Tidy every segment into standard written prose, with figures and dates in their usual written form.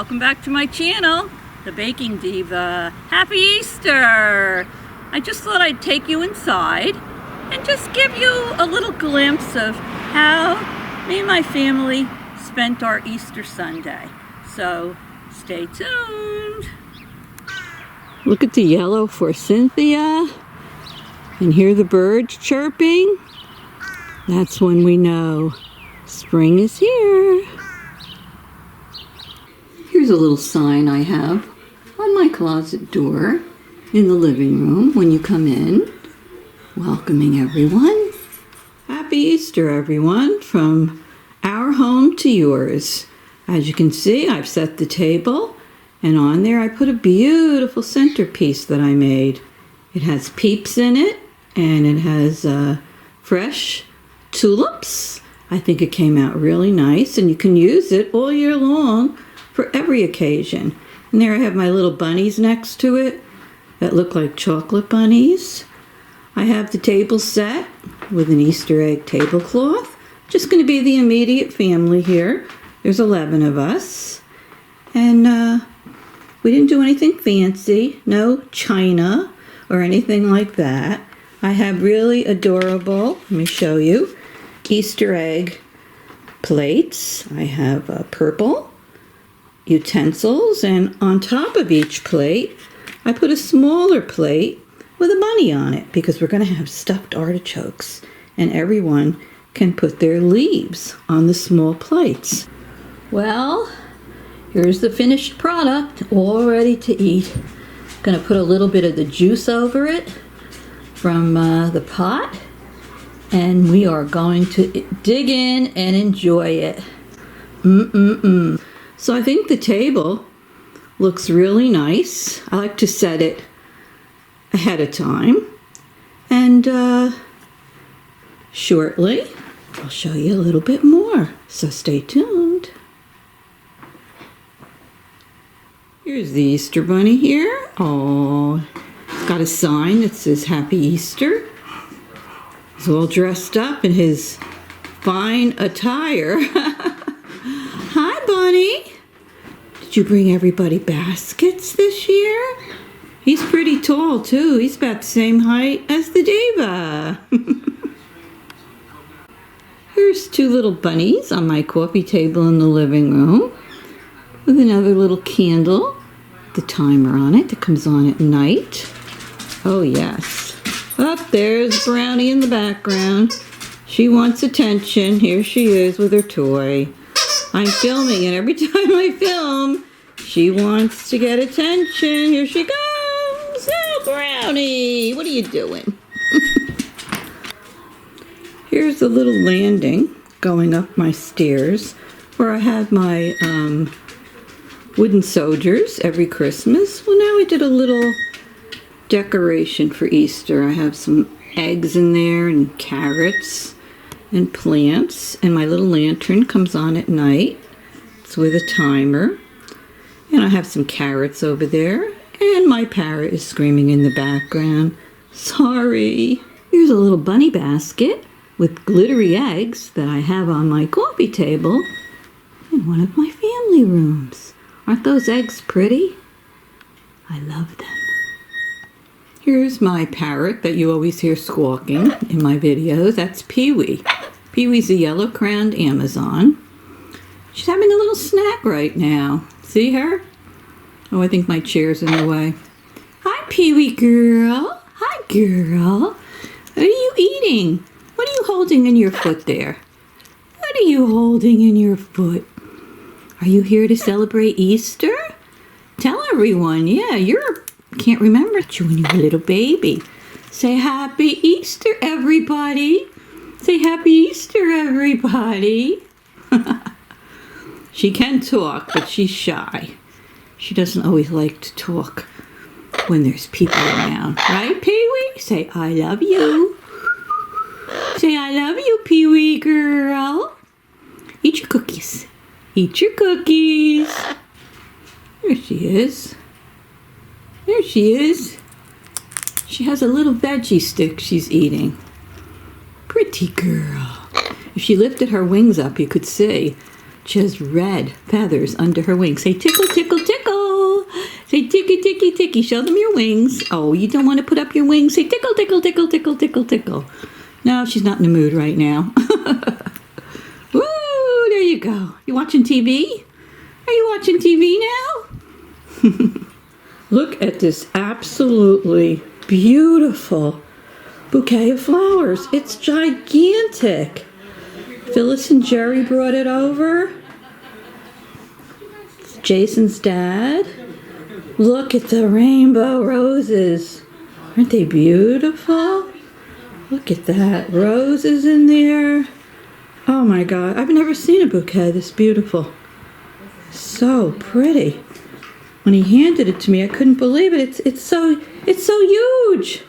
welcome back to my channel, the Baking Diva. Happy Easter! I just thought I'd take you inside and just give you a little glimpse of how me and my family spent our Easter Sunday. So stay tuned. Look at the yellow forsythia and hear the birds chirping. That's when we know spring is here. Here's a little sign I have on my closet door in the living room when you come in, welcoming everyone. Happy Easter, everyone, from our home to yours. As you can see, I've set the table, and on there I put a beautiful centerpiece that I made. It has peeps in it, and it has fresh tulips. I think it came out really nice, and you can use it all year long for every occasion. And there I have my little bunnies next to it that look like chocolate bunnies. I have the table set with an Easter egg tablecloth. Just going to be the immediate family here. There's 11 of us. And we didn't do anything fancy. No china or anything like that. I have really adorable, let me show you, Easter egg plates. I have purple utensils, and on top of each plate I put a smaller plate with a bunny on it because we're going to have stuffed artichokes, and everyone can put their leaves on the small plates. Well, here's the finished product, all ready to eat. Going to put a little bit of the juice over it from the pot, and we are going to dig in and enjoy it. So I think the table looks really nice. I like to set it ahead of time. And shortly, I'll show you a little bit more. So stay tuned. Here's the Easter Bunny here. Oh, it's got a sign that says Happy Easter. He's all dressed up in his fine attire. Hi, Bunny. Did you bring everybody baskets this year? He's pretty tall, too. He's about the same height as the Diva. Here's two little bunnies on my coffee table in the living room with another little candle, the timer on it that comes on at night. Oh, yes. Up there's Brownie in the background. She wants attention. Here she is with her toy. I'm filming, and every time I film, she wants to get attention. Here she comes. Oh, Brownie, what are you doing? Here's the little landing going up my stairs where I have my wooden soldiers every Christmas. Well, now I did a little decoration for Easter. I have some eggs in there and carrots and plants, and my little lantern comes on at night. It's with a timer, and I have some carrots over there, and my parrot is screaming in the background. Sorry. Here's a little bunny basket with glittery eggs that I have on my coffee table in one of my family rooms. Aren't those eggs pretty? I love them. Here's my parrot that you always hear squawking in my videos. That's Pee-wee. Pee-wee's a yellow-crowned Amazon. She's having a little snack right now. See her? Oh, I think my chair's in the way. Hi, Pee-wee girl. Hi, girl. What are you eating? What are you holding in your foot there? What are you holding in your foot? Are you here to celebrate Easter? Tell everyone. Yeah, can't remember you when you were a little baby. Say Happy Easter, everybody. Say Happy Easter, everybody. She can talk, but she's shy. She doesn't always like to talk when there's people around. Right, Pee-wee? Say, I love you. Say, I love you, Pee-wee girl. Eat your cookies. Eat your cookies. There she is. There she is. She has a little veggie stick she's eating. Pretty girl. If she lifted her wings up, you could see She has red feathers under her wings. Say tickle, tickle, tickle. Say ticky, ticky, ticky. Show them your wings. Oh, you don't want to put up your wings? Say tickle, tickle, tickle, tickle, tickle, tickle. No, she's not in the mood right now. Woo, there you go. You watching TV? Are you watching TV now? Look at this absolutely beautiful bouquet of flowers. It's gigantic. Phyllis and Jerry brought it over. It's Jason's dad. Look at the rainbow roses. Aren't they beautiful? Look at that. Roses in there. Oh my God. I've never seen a bouquet this beautiful. So pretty. When he handed it to me, I couldn't believe it. It's so huge.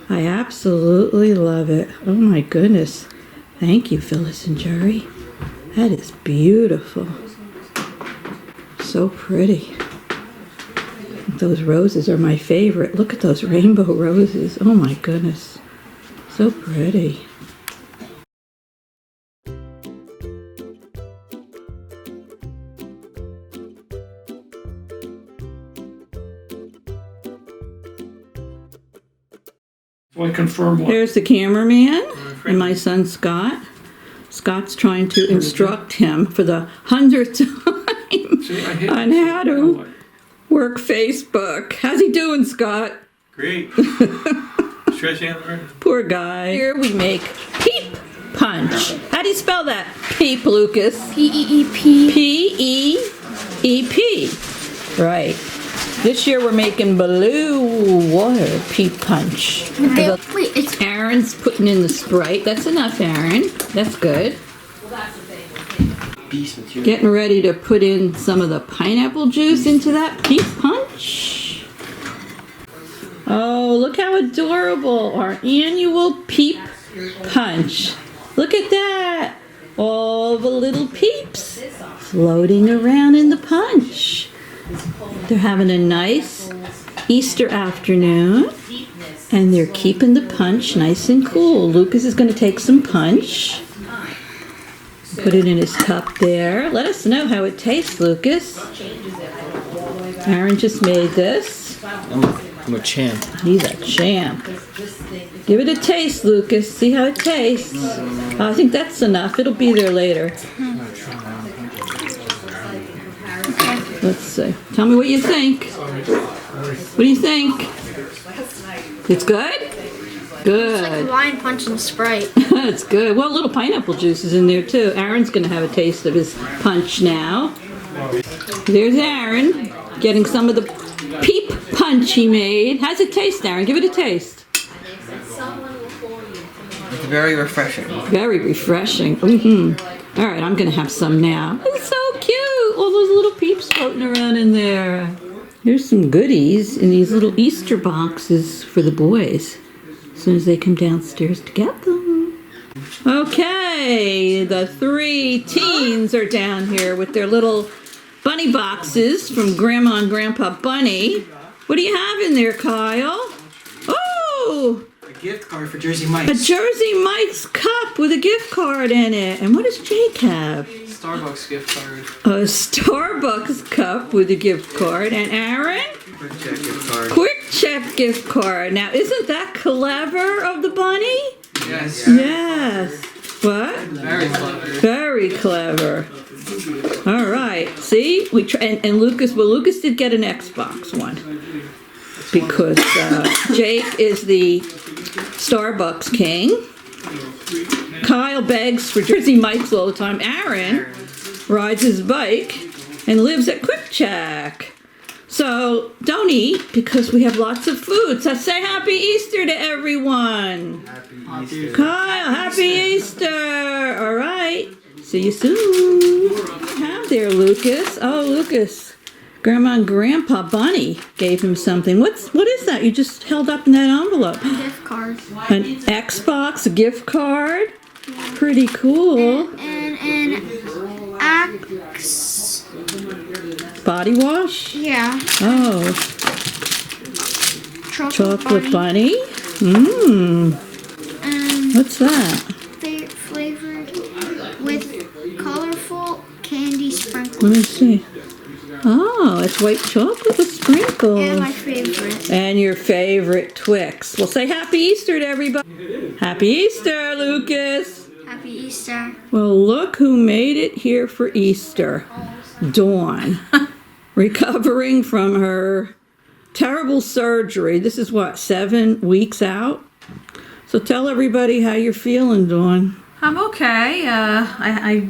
I absolutely love it. Oh my goodness. Thank you, Phyllis and Jerry. That is beautiful. So pretty. Those roses are my favorite. Look at those rainbow roses. Oh my goodness. So pretty. I confirm what? There's the cameraman and my son Scott. Scott's trying to instruct him for the 100th time on how to work Facebook. How's he doing, Scott? Great. Stretching out the Poor guy. Here we make peep punch. How do you spell that? Peep, Lucas. P-E-E-P. P-E-E-P. Right. This year we're making blue water peep punch. Wait, it's Aaron's putting in the Sprite. That's enough, Aaron. That's good. Getting ready to put in some of the pineapple juice into that peep punch. Oh, look how adorable. Our annual peep punch. Look at that. All the little peeps floating around in the punch. They're having a nice Easter afternoon, and they're keeping the punch nice and cool. Lucas is going to take some punch, put it in his cup there. Let us know how it tastes, Lucas. Aaron just made this. I'm a champ. He's a champ. Give it a taste, Lucas. See how it tastes. I think that's enough. It'll be there later. Let's see. Tell me what you think. What do you think? It's good? Good. like Hawaiian Punch and Sprite. It's good. Well, a little pineapple juice is in there too. Aaron's going to have a taste of his punch now. There's Aaron getting some of the peep punch he made. How's it taste, Aaron? Give it a taste. It's very refreshing. Very refreshing. Mm-hmm. All right, I'm going to have some now. It's so cute. All those little peeps floating around in there. Here's some goodies in these little Easter boxes for the boys. As soon as they come downstairs to get them. Okay, the three teens are down here with their little bunny boxes from Grandma and Grandpa Bunny. What do you have in there, Kyle? Oh! A gift card for Jersey Mike's. A Jersey Mike's cup with a gift card in it. And what does Jake have? Starbucks gift card. A Starbucks cup with a gift card. And Aaron? Quick Check gift card. Quick Check gift card. Now, isn't that clever of the bunny? Yes. Yes. What? Very clever. Very clever. All right. See, we and Lucas. Well, Lucas did get an Xbox one because Jake is the Starbucks king. Kyle begs for Jersey Mike's all the time. Aaron rides his bike and lives at Quick Check. So don't eat because we have lots of food. So say Happy Easter to everyone. Happy Easter. Kyle, Happy Easter. All right. See you soon. Have there, Lucas. Oh, Lucas. Grandma and Grandpa Bunny gave him something. What is that you just held up in that envelope? Gift card. An Xbox gift card. Pretty cool. And an Axe. Body wash. Yeah. Oh, chocolate bunny. And What's that? they flavored with colorful candy. Let me see. Oh, it's white chocolate with sprinkles. And my favorite. And your favorite Twix. Well, say Happy Easter to everybody. Happy Easter, Lucas. Happy Easter. Well, look who made it here for Easter. Dawn. Recovering from her terrible surgery. This is what, 7 weeks out? So tell everybody how you're feeling, Dawn. I'm okay. I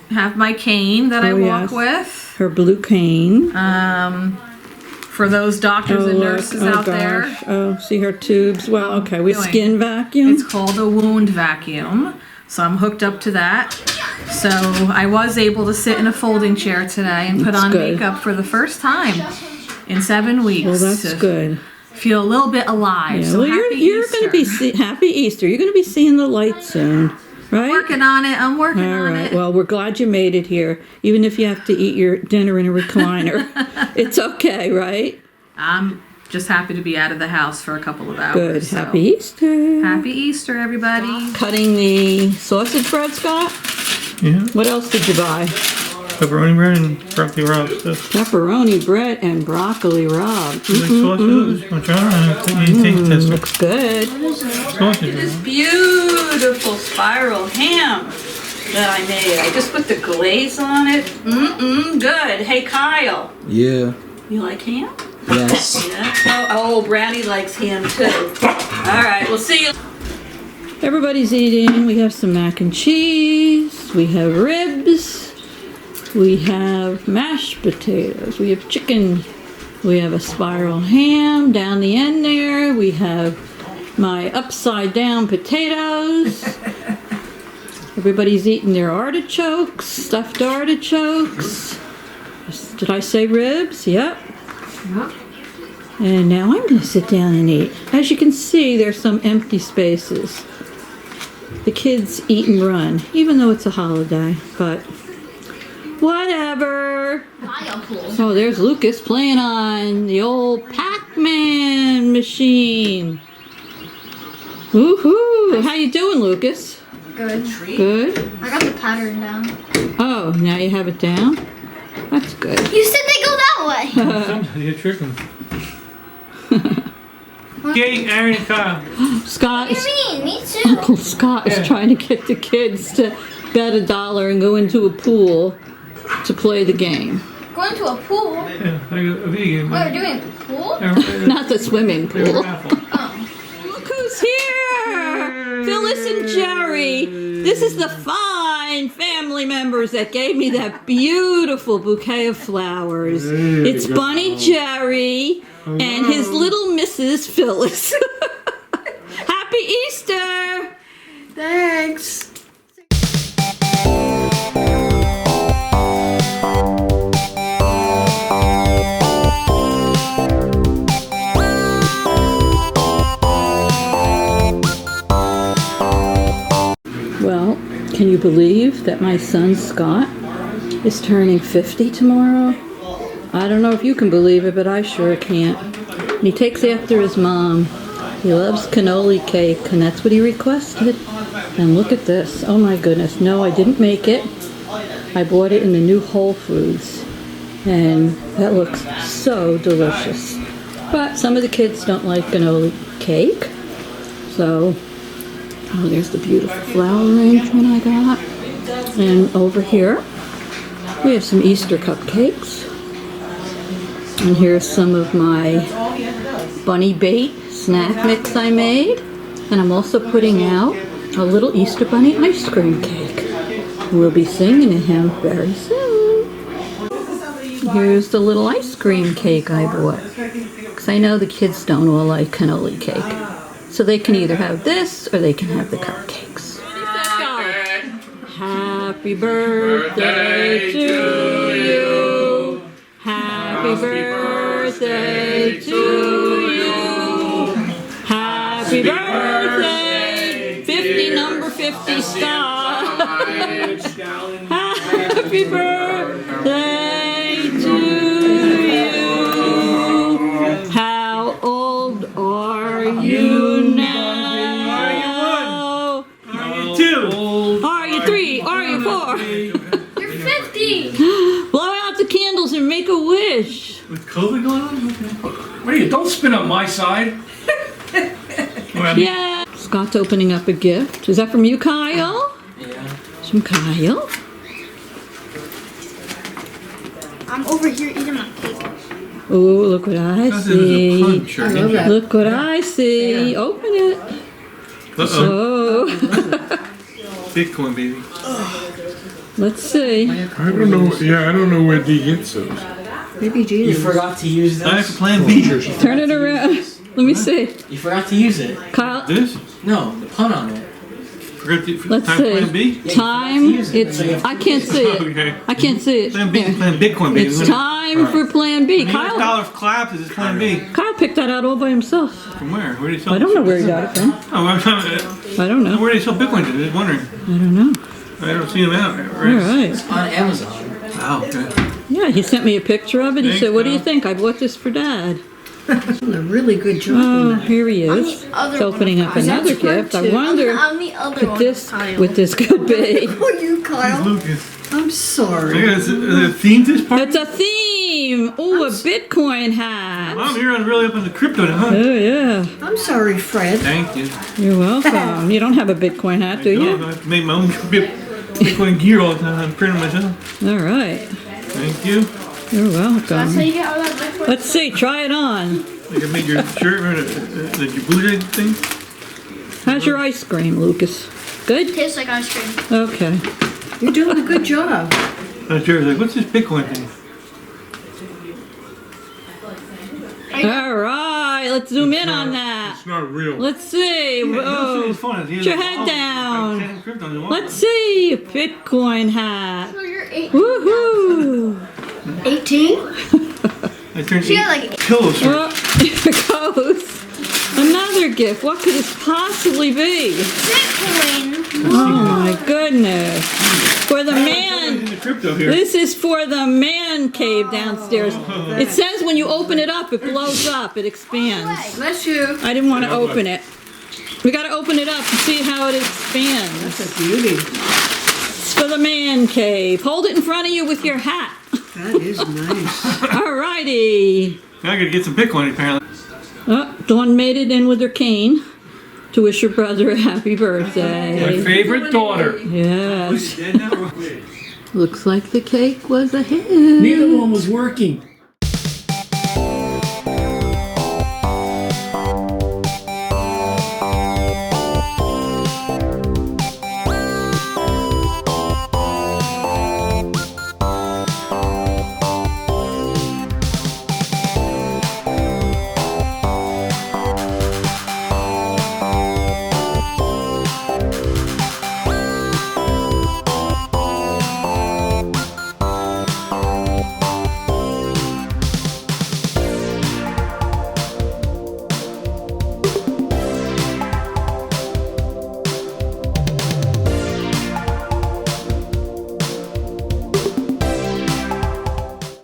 have my cane that I walk with. Her blue cane. For those doctors and nurses out there. Oh, see her tubes. Well, okay, with skin vacuum. It's called a wound vacuum. So I'm hooked up to that. So I was able to sit in a folding chair today and put on makeup for the first time in 7 weeks. Well, that's good. Feel a little bit alive. Yeah, so well, happy you're Easter. going to be happy Easter. You're going to be seeing the light soon, right? Working on it. I'm working All on right. it. Well, we're glad you made it here, even if you have to eat your dinner in a recliner. It's okay, right? I'm just happy to be out of the house for a couple of hours. Good. so. Happy Easter. Happy Easter, everybody. Cutting the sausage bread, Scott. Yeah. What else did you buy? Pepperoni bread and broccoli raw stuff. Pepperoni bread and broccoli raw. You like sausages? I'm trying to taste tester. Looks good. Sausage. This beautiful spiral ham that I made. I just put the glaze on it. Good. Hey, Kyle. Yeah. You like ham? Yes. Yeah. Oh, Brownie likes ham too. All right, we'll see you. Everybody's eating. We have some mac and cheese. We have ribs. We have mashed potatoes. We have chicken. We have a spiral ham down the end there. We have my upside down potatoes. Everybody's eating their artichokes, stuffed artichokes. Did I say ribs? Yep. And now I'm going to sit down and eat. As you can see, there's some empty spaces. The kids eat and run, even though it's a holiday, but whatever. Oh, there's Lucas playing on the old Pac-Man machine. Woohoo! How you doing, Lucas? Good. Good? I got the pattern down. Oh, now you have it down? That's good. You said they go that way. Sometimes you trick them. Yay, Aaron and Kyle. Scott What is, do you mean? Me too. Uncle Scott is trying to get the kids to bet $1 and go into a pool to play the game. Going to a pool? Yeah, I got a video game. What, we're doing a pool? Not the swimming pool. Oh. Look who's here! Phyllis and Jerry. This is the fine family members that gave me that beautiful bouquet of flowers. It's Bunny Jerry and his little Mrs. Phyllis. Happy Easter! Thanks. Well, can you believe that my son Scott is turning 50 tomorrow? I don't know if you can believe it, but I sure can't. And he takes after his mom. He loves cannoli cake, and that's what he requested. And look at this. Oh my goodness. No, I didn't make it. I bought it in the new Whole Foods. And that looks so delicious. But some of the kids don't like cannoli cake. So, oh, there's the beautiful flower arrangement I got. And over here, we have some Easter cupcakes. And here's some of my bunny bait snack mix I made. And I'm also putting out a little Easter bunny ice cream cake. We'll be singing to him very soon. Here's the little ice cream cake I bought. Because I know the kids don't all like cannoli cake. So they can either have this or they can have the cupcakes. Happy birthday to you. Happy birthday to you. Happy birthday, 50 number 50 Scott. Happy birthday to you. How old are you now? Are you 2? Are you 3? Are you 4? You're 50. Blow out With COVID going on? Okay. What are you? Don't spin on my side. Well, Yeah. Scott's opening up a gift. Is that from you, Kyle? Yeah. It's from Kyle. I'm over here eating my cake. Oh, look what I This is a see. fun shirt. I love that. Look what I see. Open it. Uh-oh. Oh. Bitcoin, baby. Let's see. I don't know. Yeah, I don't know where D gets those. Maybe You Jesus. forgot to use Time this? for plan B. Turn it around. Let me see. You forgot to use it. Kyle, This? No, the pun on it. Forgot to, let's time for plan see. B? Time. It's. I can't see it. Okay. I can't see it. Plan B, There. plan Bitcoin, baby. It's time for Plan B. Kyle. $1 clap is plan B. Kyle picked that out all by himself. From where? Where do you sell I don't know where he got it from. Oh, I'm trying to, I don't know. where do they sell Bitcoin? I'm just wondering. I don't know. I don't see them out. All right. On Amazon. Wow, okay. Yeah, he sent me a picture of it. He Thanks, said, "What do you Kyle. think? I bought this for Dad." Doing a really good job Oh, on that. here he I'm is. the other He's opening one. up another That's hard gift. I too. wonder I'm the other what one. this Kyle. what this could be. Oh, you, Kyle. Lucas. I'm sorry. I got a theme to this part. It's a theme. Oh, a Bitcoin hat. Mom, you're on really up in the crypto now, huh? Oh yeah. I'm sorry, Fred. Thank you. You're welcome. You don't have a Bitcoin hat, do I you? have to make my own Bitcoin gear all the time. I'm printing myself. All right. Thank you. You're That's how welcome. you get all that Bitcoin. Let's see. Try it on. Like I made your shirt, the Djibouti thing. How's your ice cream, Lucas? Good. Tastes like ice cream. Okay. You're doing a good job. Jared's like, what's this Bitcoin thing? All right. Let's zoom in on that. It's not real. Let's see. Whoa. It's fun. Put your head down. Let's see. Bitcoin hat. So you're 18. Woohoo! 18? I turned She 8 got like pillows for Well, here goes. Another gift. What could this possibly be? Bitcoin. Oh my goodness. For the in man. the crypto here. This is for the man cave downstairs. It says when you open it up, it blows up. It expands. Bless you. I didn't want to open it. We got to open it up to see how it expands. That's a beauty. It's for the man cave. Hold it in front of you with your hat. That is nice. Alrighty. I gotta get some Bitcoin apparently. Oh, Dawn made it in with her cane to wish her brother a happy birthday. My favorite daughter. Yes. Dead now? Looks like the cake was a hit. Neither one was working.